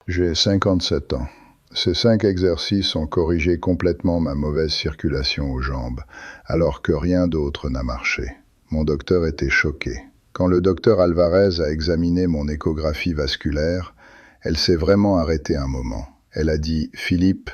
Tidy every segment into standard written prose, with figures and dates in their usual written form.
J'ai 57 ans. Ces 5 exercices ont corrigé complètement ma mauvaise circulation aux jambes, alors que rien d'autre n'a marché. Mon docteur était choqué. Quand le docteur Alvarez a examiné mon échographie vasculaire, elle s'est vraiment arrêtée un moment. Elle a dit « Philippe,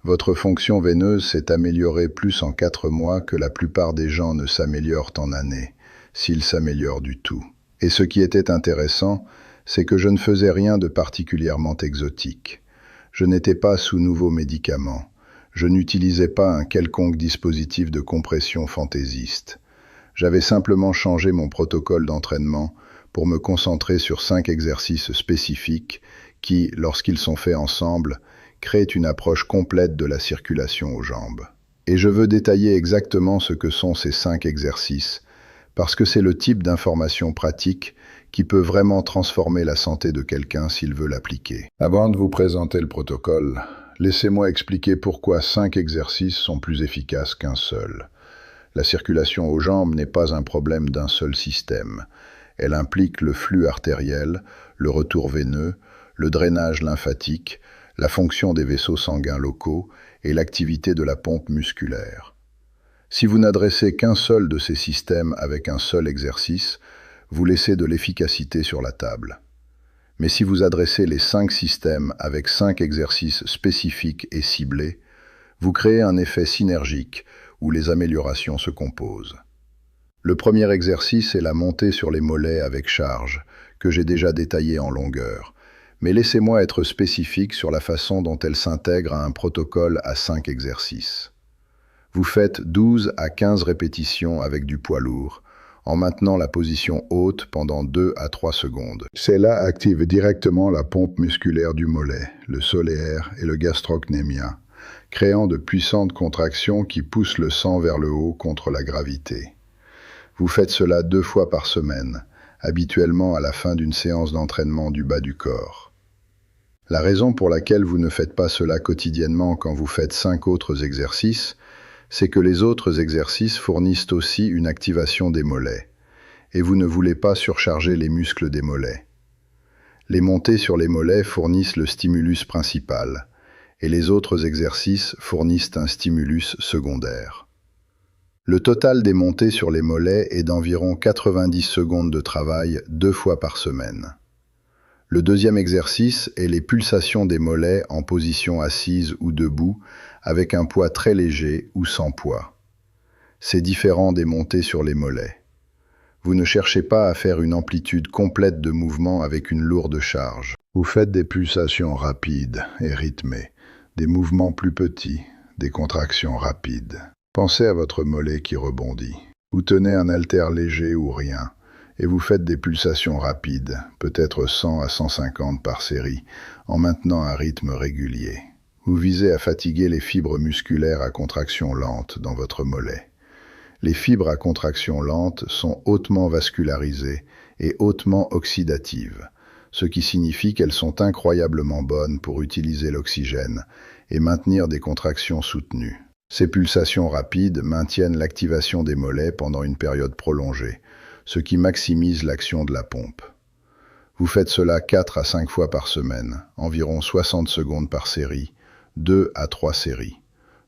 votre fonction veineuse s'est améliorée plus en 4 mois que la plupart des gens ne s'améliorent en années, s'ils s'améliorent du tout. » Et ce qui était intéressant, c'est que je ne faisais rien de particulièrement exotique. Je n'étais pas sous nouveaux médicaments. Je n'utilisais pas un quelconque dispositif de compression fantaisiste. J'avais simplement changé mon protocole d'entraînement pour me concentrer sur 5 exercices spécifiques qui, lorsqu'ils sont faits ensemble, créent une approche complète de la circulation aux jambes. Et je veux détailler exactement ce que sont ces 5 exercices, parce que c'est le type d'information pratique qui peut vraiment transformer la santé de quelqu'un s'il veut l'appliquer. Avant de vous présenter le protocole, laissez-moi expliquer pourquoi 5 exercices sont plus efficaces qu'un seul. La circulation aux jambes n'est pas un problème d'un seul système. Elle implique le flux artériel, le retour veineux, le drainage lymphatique, la fonction des vaisseaux sanguins locaux et l'activité de la pompe musculaire. Si vous n'adressez qu'un seul de ces systèmes avec un seul exercice, vous laissez de l'efficacité sur la table. Mais si vous adressez les 5 systèmes avec 5 exercices spécifiques et ciblés, vous créez un effet synergique où les améliorations se composent. Le premier exercice est la montée sur les mollets avec charge, que j'ai déjà détaillé en longueur. Mais laissez-moi être spécifique sur la façon dont elle s'intègre à un protocole à 5 exercices. Vous faites 12 à 15 répétitions avec du poids lourd, en maintenant la position haute pendant 2 à 3 secondes. Cela active directement la pompe musculaire du mollet, le solaire et le gastrocnémia, créant de puissantes contractions qui poussent le sang vers le haut contre la gravité. Vous faites cela 2 fois par semaine, habituellement à la fin d'une séance d'entraînement du bas du corps. La raison pour laquelle vous ne faites pas cela quotidiennement quand vous faites 5 autres exercices, c'est que les autres exercices fournissent aussi une activation des mollets, et vous ne voulez pas surcharger les muscles des mollets. Les montées sur les mollets fournissent le stimulus principal, et les autres exercices fournissent un stimulus secondaire. Le total des montées sur les mollets est d'environ 90 secondes de travail 2 fois par semaine. Le deuxième exercice est les pulsations des mollets en position assise ou debout, avec un poids très léger ou sans poids. C'est différent des montées sur les mollets. Vous ne cherchez pas à faire une amplitude complète de mouvement avec une lourde charge. Vous faites des pulsations rapides et rythmées, des mouvements plus petits, des contractions rapides. Pensez à votre mollet qui rebondit. Vous tenez un haltère léger ou rien, et vous faites des pulsations rapides, peut-être 100 à 150 par série, en maintenant un rythme régulier. Vous visez à fatiguer les fibres musculaires à contraction lente dans votre mollet. Les fibres à contraction lente sont hautement vascularisées et hautement oxydatives, ce qui signifie qu'elles sont incroyablement bonnes pour utiliser l'oxygène et maintenir des contractions soutenues. Ces pulsations rapides maintiennent l'activation des mollets pendant une période prolongée, ce qui maximise l'action de la pompe. Vous faites cela 4 à 5 fois par semaine, environ 60 secondes par série, 2 à 3 séries,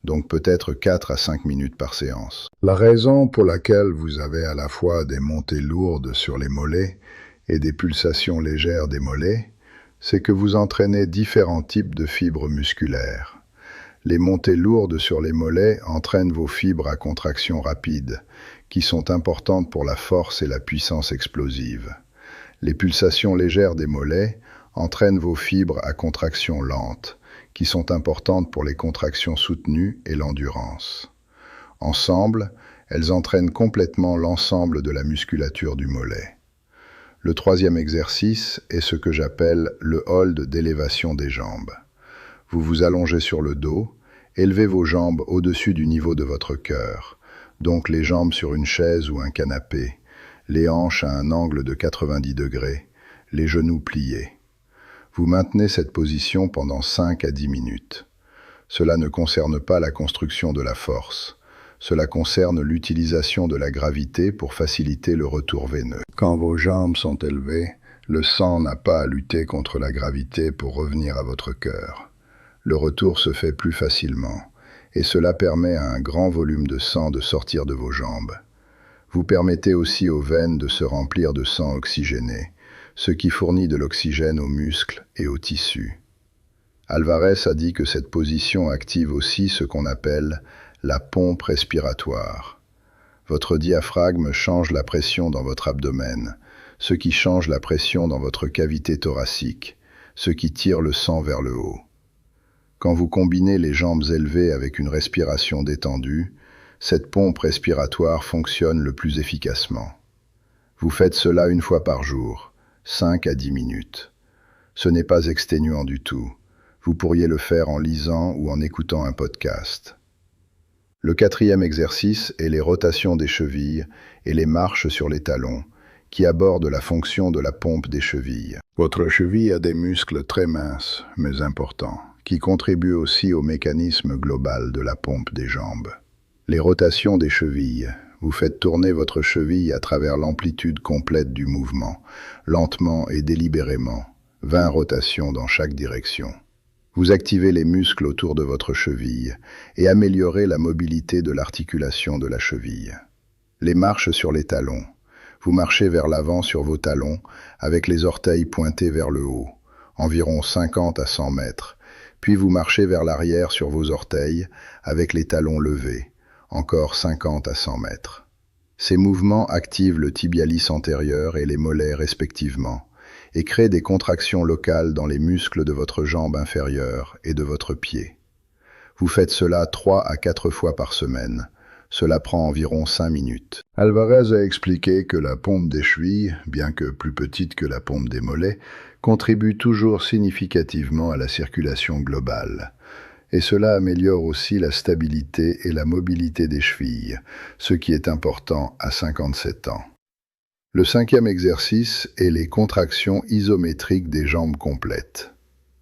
donc peut-être 4 à 5 minutes par séance. La raison pour laquelle vous avez à la fois des montées lourdes sur les mollets et des pulsations légères des mollets, c'est que vous entraînez différents types de fibres musculaires. Les montées lourdes sur les mollets entraînent vos fibres à contraction rapide, qui sont importantes pour la force et la puissance explosive. Les pulsations légères des mollets entraînent vos fibres à contraction lente, qui sont importantes pour les contractions soutenues et l'endurance. Ensemble, elles entraînent complètement l'ensemble de la musculature du mollet. Le troisième exercice est ce que j'appelle le hold d'élévation des jambes. Vous vous allongez sur le dos, élevez vos jambes au-dessus du niveau de votre cœur, donc les jambes sur une chaise ou un canapé, les hanches à un angle de 90 degrés, les genoux pliés. Vous maintenez cette position pendant 5 à 10 minutes. Cela ne concerne pas la construction de la force. Cela concerne l'utilisation de la gravité pour faciliter le retour veineux. Quand vos jambes sont élevées, Le sang n'a pas à lutter contre la gravité pour revenir à votre cœur. Le retour se fait plus facilement, et cela permet à un grand volume de sang de sortir de vos jambes. Vous permettez aussi aux veines de se remplir de sang oxygéné, ce qui fournit de l'oxygène aux muscles et aux tissus. Alvarez a dit que cette position active aussi ce qu'on appelle la pompe respiratoire. Votre diaphragme change la pression dans votre abdomen, ce qui change la pression dans votre cavité thoracique, ce qui tire le sang vers le haut. Quand vous combinez les jambes élevées avec une respiration détendue, cette pompe respiratoire fonctionne le plus efficacement. Vous faites cela une fois par jour, 5 à 10 minutes. Ce n'est pas exténuant du tout. Vous pourriez le faire en lisant ou en écoutant un podcast. Le 4e exercice est les rotations des chevilles et les marches sur les talons, qui abordent la fonction de la pompe des chevilles. Votre cheville a des muscles très minces, mais importants, qui contribuent aussi au mécanisme global de la pompe des jambes. Les rotations des chevilles. Vous faites tourner votre cheville à travers l'amplitude complète du mouvement, lentement et délibérément, 20 rotations dans chaque direction. Vous activez les muscles autour de votre cheville et améliorez la mobilité de l'articulation de la cheville. Les marches sur les talons. Vous marchez vers l'avant sur vos talons avec les orteils pointés vers le haut, environ 50 à 100 mètres, puis vous marchez vers l'arrière sur vos orteils avec les talons levés, encore 50 à 100 mètres. Ces mouvements activent le tibialis antérieur et les mollets respectivement, et créent des contractions locales dans les muscles de votre jambe inférieure et de votre pied. Vous faites cela 3 à 4 fois par semaine. Cela prend environ 5 minutes. Alvarez a expliqué que la pompe des chevilles, bien que plus petite que la pompe des mollets, contribue toujours significativement à la circulation globale. Et cela améliore aussi la stabilité et la mobilité des chevilles, ce qui est important à 57 ans. Le 5e exercice est les contractions isométriques des jambes complètes.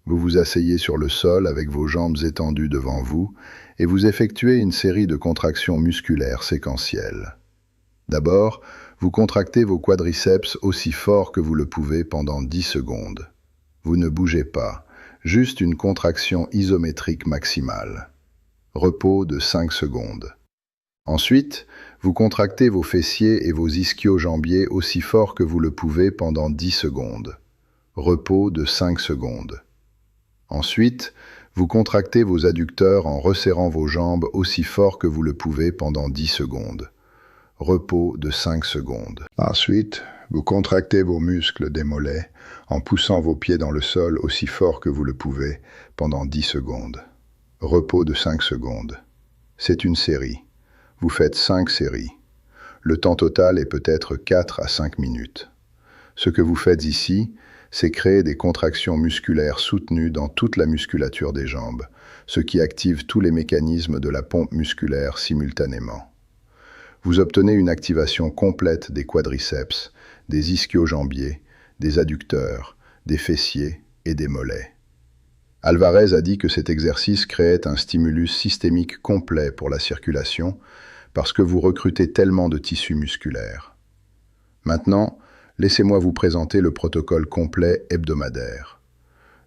Vous vous asseyez sur le sol avec vos jambes étendues devant vous et vous effectuez une série de contractions musculaires séquentielles. D'abord, vous contractez vos quadriceps aussi fort que vous le pouvez pendant 10 secondes. Vous ne bougez pas, juste une contraction isométrique maximale. Repos de 5 secondes. Ensuite, vous contractez vos fessiers et vos ischio-jambiers aussi fort que vous le pouvez pendant 10 secondes. Repos de 5 secondes. Ensuite, vous contractez vos adducteurs en resserrant vos jambes aussi fort que vous le pouvez pendant 10 secondes. Repos de 5 secondes. Ensuite, vous contractez vos muscles des mollets en poussant vos pieds dans le sol aussi fort que vous le pouvez pendant 10 secondes. Repos de 5 secondes. C'est une série. Vous faites 5 séries. Le temps total est peut-être 4 à 5 minutes. Ce que vous faites ici, c'est créer des contractions musculaires soutenues dans toute la musculature des jambes, ce qui active tous les mécanismes de la pompe musculaire simultanément. Vous obtenez une activation complète des quadriceps, des ischio-jambiers, des adducteurs, des fessiers et des mollets. Alvarez a dit que cet exercice créait un stimulus systémique complet pour la circulation parce que vous recrutez tellement de tissus musculaires. Maintenant, laissez-moi vous présenter le protocole complet hebdomadaire.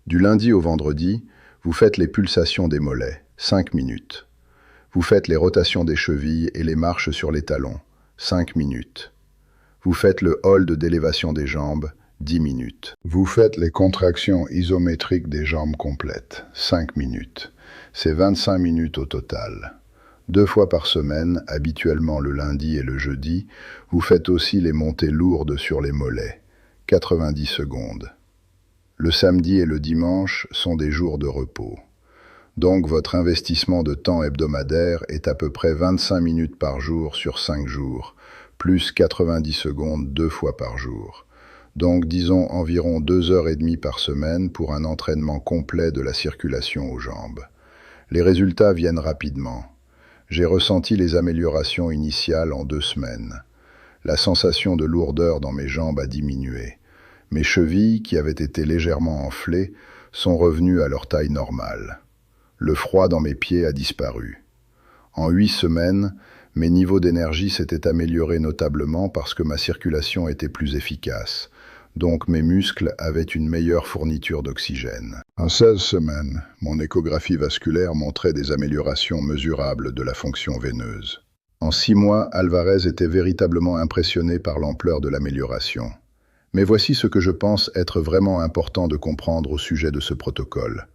Du lundi au vendredi, vous faites les pulsations des mollets, 5 minutes. Vous faites les rotations des chevilles et les marches sur les talons, 5 minutes. Vous faites le hold d'élévation des jambes, 10 minutes. Vous faites les contractions isométriques des jambes complètes, 5 minutes. C'est 25 minutes au total. 2 fois par semaine, habituellement le lundi et le jeudi, vous faites aussi les montées lourdes sur les mollets, 90 secondes. Le samedi et le dimanche sont des jours de repos. Donc votre investissement de temps hebdomadaire est à peu près 25 minutes par jour sur 5 jours, plus 90 secondes 2 fois par jour. Donc disons environ 2h30 par semaine pour un entraînement complet de la circulation aux jambes. Les résultats viennent rapidement. J'ai ressenti les améliorations initiales en 2 semaines. La sensation de lourdeur dans mes jambes a diminué. Mes chevilles, qui avaient été légèrement enflées, sont revenues à leur taille normale. Le froid dans mes pieds a disparu. En 8 semaines, mes niveaux d'énergie s'étaient améliorés notablement parce que ma circulation était plus efficace. donc mes muscles avaient une meilleure fourniture d'oxygène. En 16 semaines, mon échographie vasculaire montrait des améliorations mesurables de la fonction veineuse. En 6 mois, Alvarez était véritablement impressionné par l'ampleur de l'amélioration. Mais voici ce que je pense être vraiment important de comprendre au sujet de ce protocole.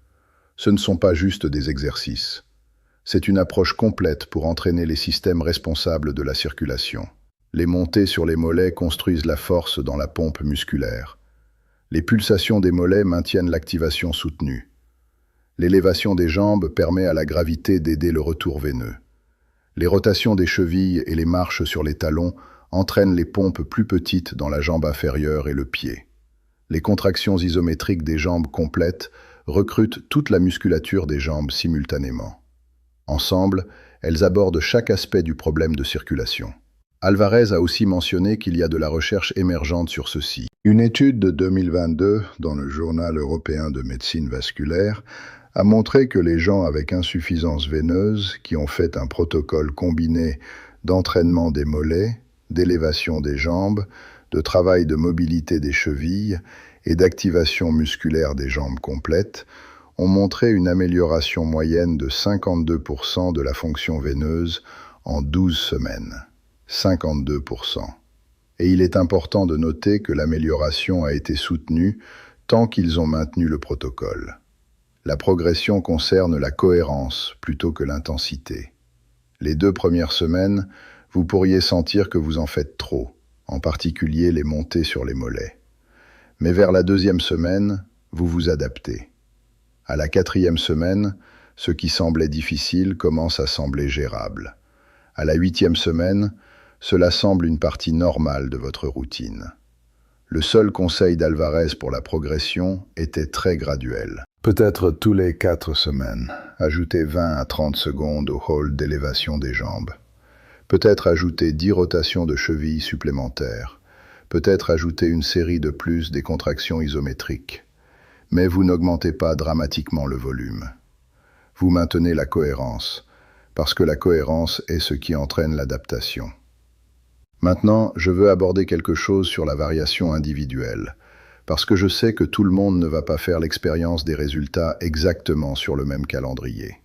Ce ne sont pas juste des exercices. C'est une approche complète pour entraîner les systèmes responsables de la circulation. Les montées sur les mollets construisent la force dans la pompe musculaire. Les pulsations des mollets maintiennent l'activation soutenue. L'élévation des jambes permet à la gravité d'aider le retour veineux. Les rotations des chevilles et les marches sur les talons entraînent les pompes plus petites dans la jambe inférieure et le pied. Les contractions isométriques des jambes complètes recrutent toute la musculature des jambes simultanément. Ensemble, elles abordent chaque aspect du problème de circulation. Alvarez a aussi mentionné qu'il y a de la recherche émergente sur ceci. Une étude de 2022 dans le Journal européen de médecine vasculaire a montré que les gens avec insuffisance veineuse qui ont fait un protocole combiné d'entraînement des mollets, d'élévation des jambes, de travail de mobilité des chevilles et d'activation musculaire des jambes complètes ont montré une amélioration moyenne de 52% de la fonction veineuse en 12 semaines. 52%. Et il est important de noter que l'amélioration a été soutenue tant qu'ils ont maintenu le protocole. La progression concerne la cohérence plutôt que l'intensité. Les 2 premières semaines, vous pourriez sentir que vous en faites trop, en particulier les montées sur les mollets. Mais vers la 2e semaine, vous vous adaptez. À la 4e semaine, ce qui semblait difficile commence à sembler gérable. À la 8e semaine, cela semble une partie normale de votre routine. Le seul conseil d'Alvarez pour la progression était très graduel. Peut-être tous les 4 semaines, ajoutez 20 à 30 secondes au hold d'élévation des jambes. Peut-être ajouter 10 rotations de cheville supplémentaires. Peut-être ajouter une série de plus des contractions isométriques. Mais vous n'augmentez pas dramatiquement le volume. Vous maintenez la cohérence, parce que la cohérence est ce qui entraîne l'adaptation. Maintenant, je veux aborder quelque chose sur la variation individuelle, parce que je sais que tout le monde ne va pas faire l'expérience des résultats exactement sur le même calendrier.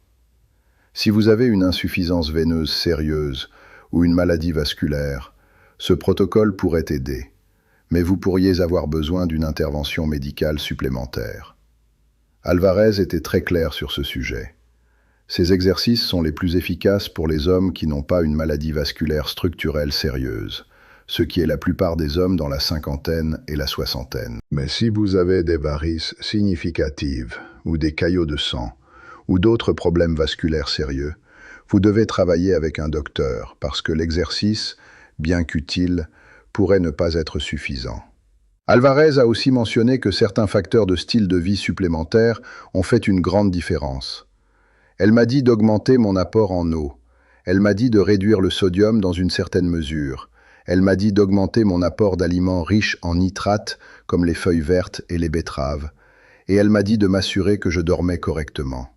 Si vous avez une insuffisance veineuse sérieuse ou une maladie vasculaire, ce protocole pourrait aider, mais vous pourriez avoir besoin d'une intervention médicale supplémentaire. Alvarez était très clair sur ce sujet. Ces exercices sont les plus efficaces pour les hommes qui n'ont pas une maladie vasculaire structurelle sérieuse, ce qui est la plupart des hommes dans la 50aine et la 60aine. Mais si vous avez des varices significatives, ou des caillots de sang, ou d'autres problèmes vasculaires sérieux, vous devez travailler avec un docteur parce que l'exercice, bien qu'utile, pourrait ne pas être suffisant. Alvarez a aussi mentionné que certains facteurs de style de vie supplémentaires ont fait une grande différence. Elle m'a dit d'augmenter mon apport en eau. Elle m'a dit de réduire le sodium dans une certaine mesure. Elle m'a dit d'augmenter mon apport d'aliments riches en nitrates, comme les feuilles vertes et les betteraves. Et elle m'a dit de m'assurer que je dormais correctement.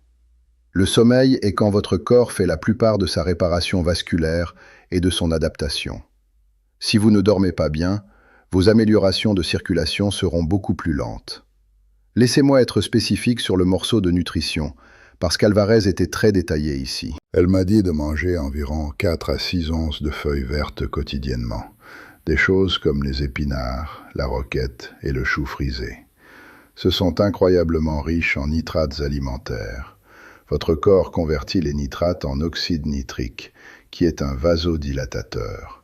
Le sommeil est quand votre corps fait la plupart de sa réparation vasculaire et de son adaptation. Si vous ne dormez pas bien, vos améliorations de circulation seront beaucoup plus lentes. Laissez-moi être spécifique sur le morceau de nutrition, parce qu'Alvarez était très détaillé ici. Elle m'a dit de manger environ 4 à 6 onces de feuilles vertes quotidiennement. Des choses comme les épinards, la roquette et le chou frisé. Ce sont incroyablement riches en nitrates alimentaires. Votre corps convertit les nitrates en oxyde nitrique, qui est un vasodilatateur.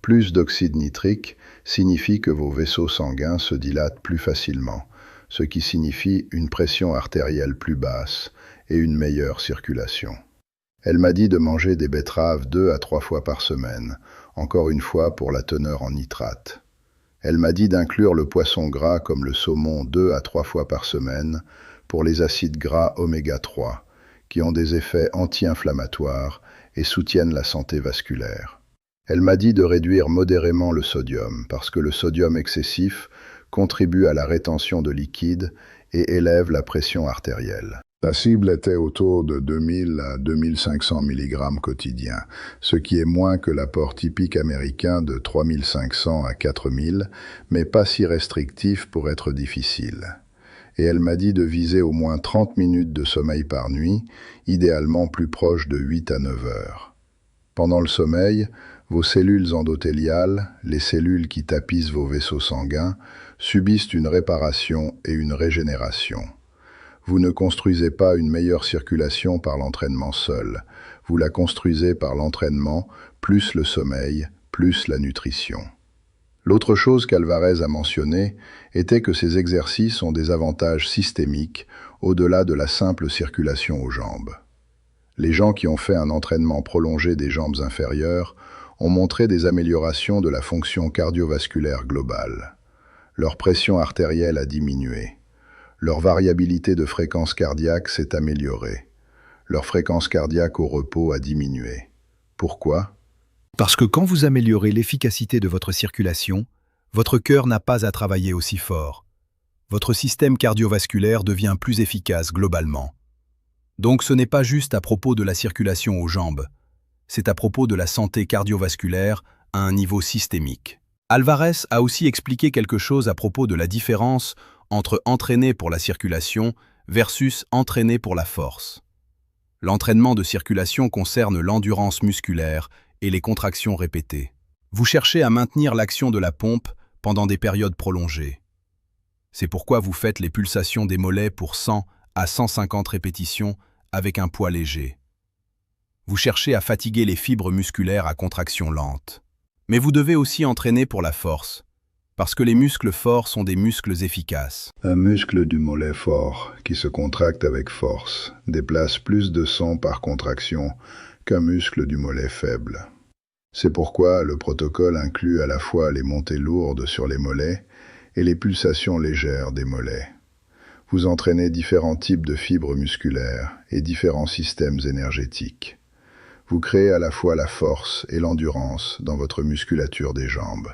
Plus d'oxyde nitrique signifie que vos vaisseaux sanguins se dilatent plus facilement, ce qui signifie une pression artérielle plus basse et une meilleure circulation. Elle m'a dit de manger des betteraves 2 à 3 fois par semaine, encore une fois pour la teneur en nitrate. Elle m'a dit d'inclure le poisson gras comme le saumon 2 à 3 fois par semaine pour les acides gras oméga 3, qui ont des effets anti-inflammatoires et soutiennent la santé vasculaire. Elle m'a dit de réduire modérément le sodium, parce que le sodium excessif contribue à la rétention de liquide et élève la pression artérielle. La cible était autour de 2000 à 2500 mg quotidiens, ce qui est moins que l'apport typique américain de 3500 à 4000, mais pas si restrictif pour être difficile. Et elle m'a dit de viser au moins 30 minutes de sommeil par nuit, idéalement plus proche de 8 à 9 heures. Pendant le sommeil, vos cellules endothéliales, les cellules qui tapissent vos vaisseaux sanguins, subissent une réparation et une régénération. Vous ne construisez pas une meilleure circulation par l'entraînement seul. Vous la construisez par l'entraînement, plus le sommeil, plus la nutrition. L'autre chose qu'Alvarez a mentionné était que ces exercices ont des avantages systémiques au-delà de la simple circulation aux jambes. Les gens qui ont fait un entraînement prolongé des jambes inférieures ont montré des améliorations de la fonction cardiovasculaire globale. Leur pression artérielle a diminué. Leur variabilité de fréquence cardiaque s'est améliorée. Leur fréquence cardiaque au repos a diminué. Pourquoi? Parce que quand vous améliorez l'efficacité de votre circulation, votre cœur n'a pas à travailler aussi fort. Votre système cardiovasculaire devient plus efficace globalement. Donc ce n'est pas juste à propos de la circulation aux jambes, c'est à propos de la santé cardiovasculaire à un niveau systémique. Alvarez a aussi expliqué quelque chose à propos de la différence entre entraîner pour la circulation versus entraîner pour la force. L'entraînement de circulation concerne l'endurance musculaire et les contractions répétées. Vous cherchez à maintenir l'action de la pompe pendant des périodes prolongées. C'est pourquoi vous faites les pulsations des mollets pour 100 à 150 répétitions avec un poids léger. Vous cherchez à fatiguer les fibres musculaires à contraction lente. Mais vous devez aussi entraîner pour la force, parce que les muscles forts sont des muscles efficaces. Un muscle du mollet fort, qui se contracte avec force, déplace plus de sang par contraction qu'un muscle du mollet faible. C'est pourquoi le protocole inclut à la fois les montées lourdes sur les mollets et les pulsations légères des mollets. Vous entraînez différents types de fibres musculaires et différents systèmes énergétiques. Vous créez à la fois la force et l'endurance dans votre musculature des jambes.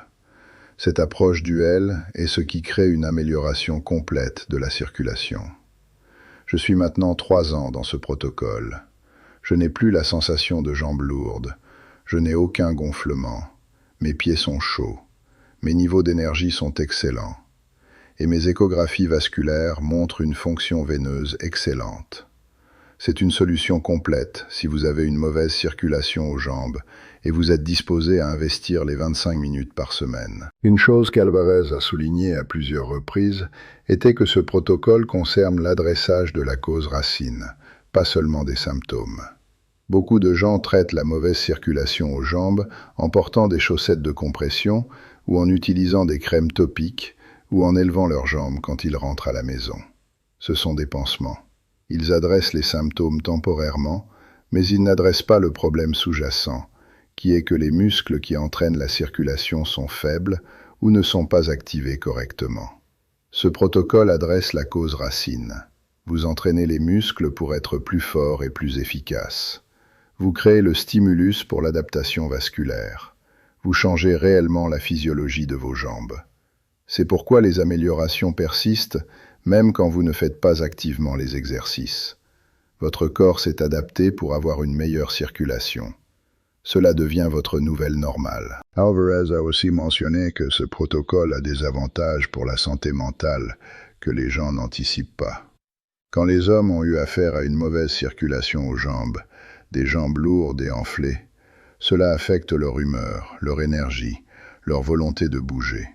Cette approche duelle est ce qui crée une amélioration complète de la circulation. Je suis maintenant 3 ans dans ce protocole. Je n'ai plus la sensation de jambes lourdes. Je n'ai aucun gonflement. Mes pieds sont chauds. Mes niveaux d'énergie sont excellents. Et mes échographies vasculaires montrent une fonction veineuse excellente. C'est une solution complète si vous avez une mauvaise circulation aux jambes et vous êtes disposé à investir les 25 minutes par semaine. Une chose qu'Alvarez a soulignée à plusieurs reprises était que ce protocole concerne l'adressage de la cause racine, pas seulement des symptômes. Beaucoup de gens traitent la mauvaise circulation aux jambes en portant des chaussettes de compression ou en utilisant des crèmes topiques ou en élevant leurs jambes quand ils rentrent à la maison. Ce sont des pansements. Ils adressent les symptômes temporairement, mais ils n'adressent pas le problème sous-jacent, qui est que les muscles qui entraînent la circulation sont faibles ou ne sont pas activés correctement. Ce protocole adresse la cause racine. Vous entraînez les muscles pour être plus forts et plus efficaces. Vous créez le stimulus pour l'adaptation vasculaire. Vous changez réellement la physiologie de vos jambes. C'est pourquoi les améliorations persistent, même quand vous ne faites pas activement les exercices. Votre corps s'est adapté pour avoir une meilleure circulation. Cela devient votre nouvelle normale. Alvarez a aussi mentionné que ce protocole a des avantages pour la santé mentale que les gens n'anticipent pas. Quand les hommes ont eu affaire à une mauvaise circulation aux jambes, des jambes lourdes et enflées, cela affecte leur humeur, leur énergie, leur volonté de bouger.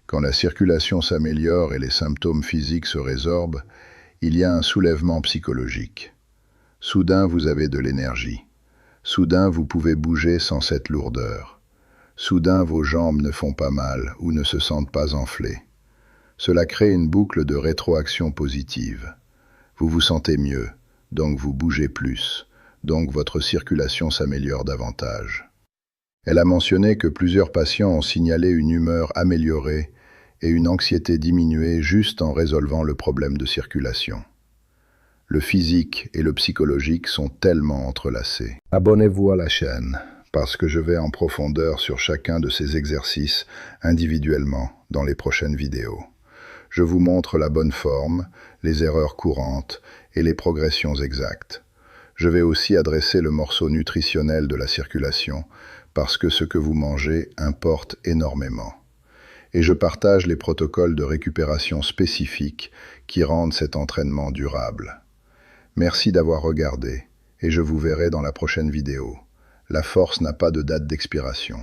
Quand la circulation s'améliore et les symptômes physiques se résorbent, il y a un soulèvement psychologique. Soudain, vous avez de l'énergie. Soudain, vous pouvez bouger sans cette lourdeur. Soudain, vos jambes ne font pas mal ou ne se sentent pas enflées. Cela crée une boucle de rétroaction positive. Vous vous sentez mieux, donc vous bougez plus, donc votre circulation s'améliore davantage. Elle a mentionné que plusieurs patients ont signalé une humeur améliorée et une anxiété diminuée juste en résolvant le problème de circulation. Le physique et le psychologique sont tellement entrelacés. Abonnez-vous à la chaîne, parce que je vais en profondeur sur chacun de ces exercices individuellement dans les prochaines vidéos. Je vous montre la bonne forme, les erreurs courantes et les progressions exactes. Je vais aussi adresser le morceau nutritionnel de la circulation, parce que ce que vous mangez importe énormément. Et je partage les protocoles de récupération spécifiques qui rendent cet entraînement durable. Merci d'avoir regardé, et je vous verrai dans la prochaine vidéo. La force n'a pas de date d'expiration.